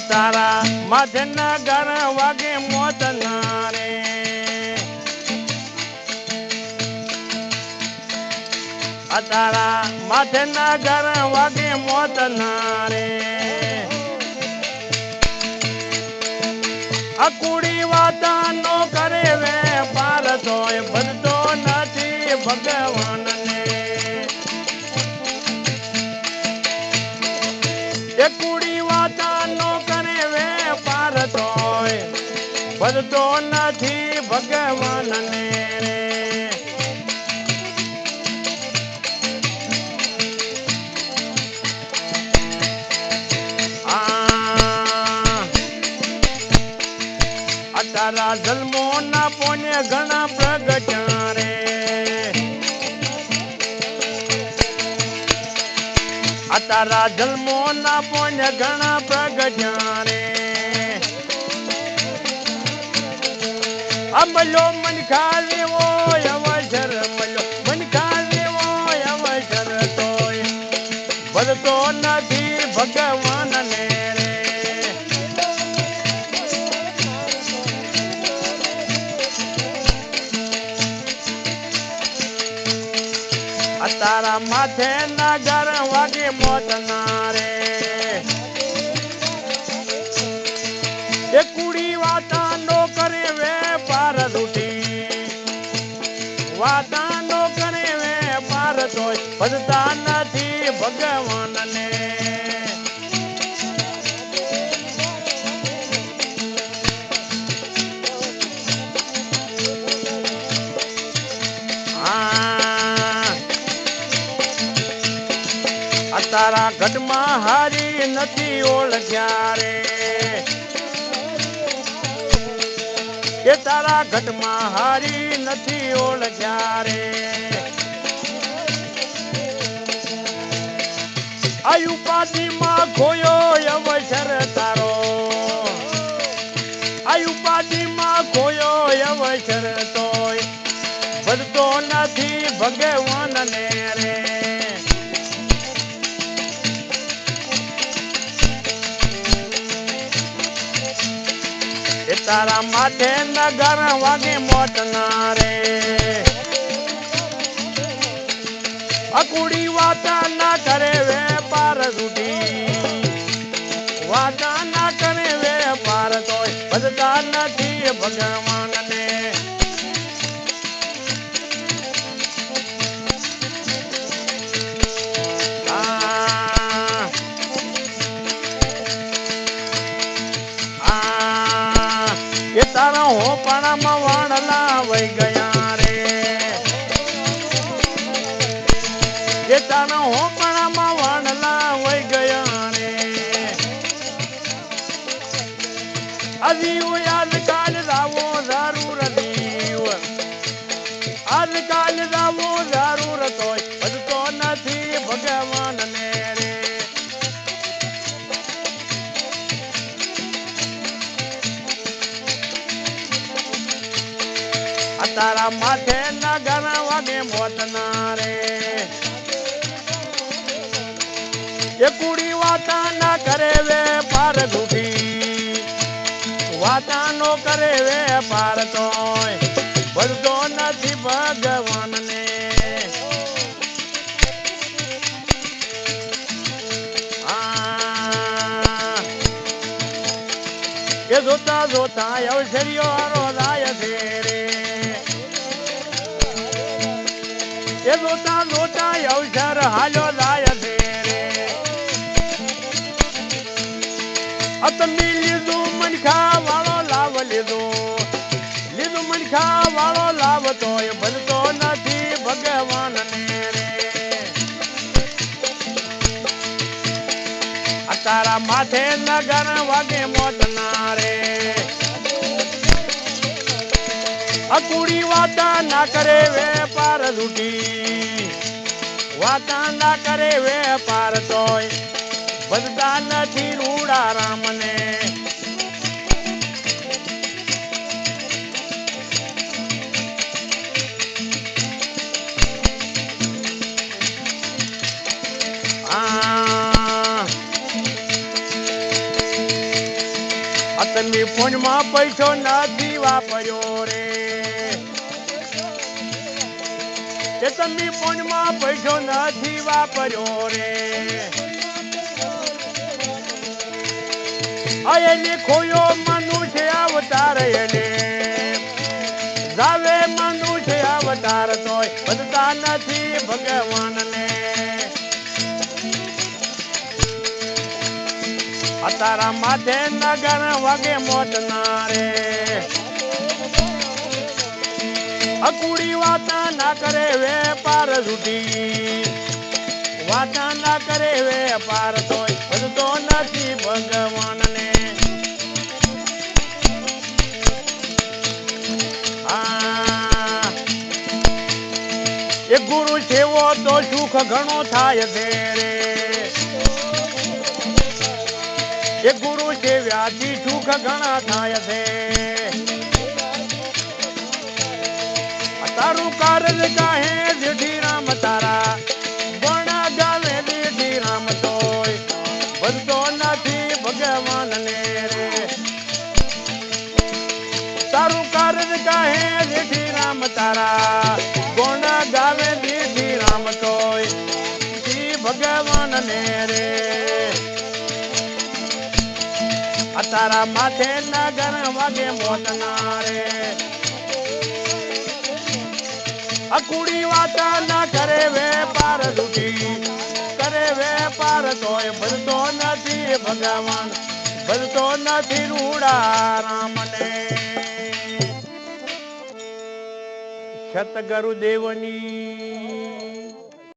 તારા માથે નગર વાગે મોત ના રે તારા માથે નગર વાગે મોત ના રે અકુડી વાતા નો કરે વે પાર તોય ભરતો નથી ભગવાન ને એ કુડી વાતા નો કરે વે પાર તોય ભરતો નથી ભગવાન ને તારા જન્મો ના પોને ઘણા પ્રગટ્યા રે તારા જન્મો ના પોને ઘણા પ્રગટ્યા રે અમલો મન ખાલેવો અવસર મલો મન ખાલેવો અવસર તોય ભરતો નથી ભગવાન ને તારા માથે નગર વાગે મોત ના રે એ કુડી વાતા નો કરે વે પાર રૂટી વાતા નો કરે વે પાર તોય ભજતા નથી ભગવાન ને તારા ઘટમાં હારી નથી ઓળખ્યા રે એ તારા ઘટમાં હારી નથી ઓળખ્યા રે આ ઉપાધિમાં ખોયો અવસર તારો આ ઉપાધિમાં ખોયો અવસર તોય ભરતો નથી ભગવાન ને રે તારા માથે નગર વાગે મોત ના રે અકુડી વાતા ના કરે વે પાર રૂટી વાતા ના કરે વે પાર તોય ભજતા નથી ભગવાન ને એ તારા હોપણામાં વાણલા વહી ગયા રે એ તારા હોપણામાં વાણલા વહી ગયા રે અજીવ આજકાલ રાવો જરૂર દીવ આજકાલ રાવો જરૂર તોય ભજતો નથી ભગવાન ને રે તારા માથે નગર વાગે મોત ના રે એ કુડી વાતા ના કરે વે પાર ઘૂટી વાતા નો કરે વે પાર તોય ભરતો નથી ભગવાન ને એ જોતા જોતા અવસરીઓ રોલાય છે રે એ જોતા જોતા અવસર હાલો લાય છે રે અતમી લીધું મનખા વાળો લાવ લીધું મનખા વાળો લાવ તોય ભલતો નથી ભગવાન ને રે તારા માથે નગર વાગે મોત ના રે અકુડી વાતા ના કરે વે પાર રૂટી વાતા ના કરે વેપાર તોય ભજતા નથી રૂડા રામને અતનની ફોનમાં પૈસો નથી વાપર્યો રે ચેતનની ફોનમાં પૈસો નથી વાપર્યો રે એને ખોયો મનુષ્ય અવતાર એને જાવે મનુષ્ય અવતાર તોય બધતા નથી ભગવાનને તારા માથે નગર વાગે મોટના રે અકુડી વાતા ના કરે વેપાર રૂટી વાતા ના કરે વેપાર તોય ભજતો નથી ભગવાનને એ ગુરુ સેવો તો સુખ ઘણો થાય છે રે એ ગુરુ સેવ્યાથી સુખ ઘણા થાય છે તારું કારજ કાહે જેઠી રામ તારા ગણા ગાવે જેઠી રામ તોય ભજતો નથી ભગવાનને રે તારું કારજ કાહે જેઠી રામ તારા ગોણા ગાવે જેઠી રામ તોય ભગવાનને રે તારા માથે નગર વાગે મોતના રે અકુડી વાતા ના કરે વેપાર રૂટી કરે વેપાર તોય ભજતો નથી ભગવાન ભજતો નથી રૂડા રામને સતગુરુદેવની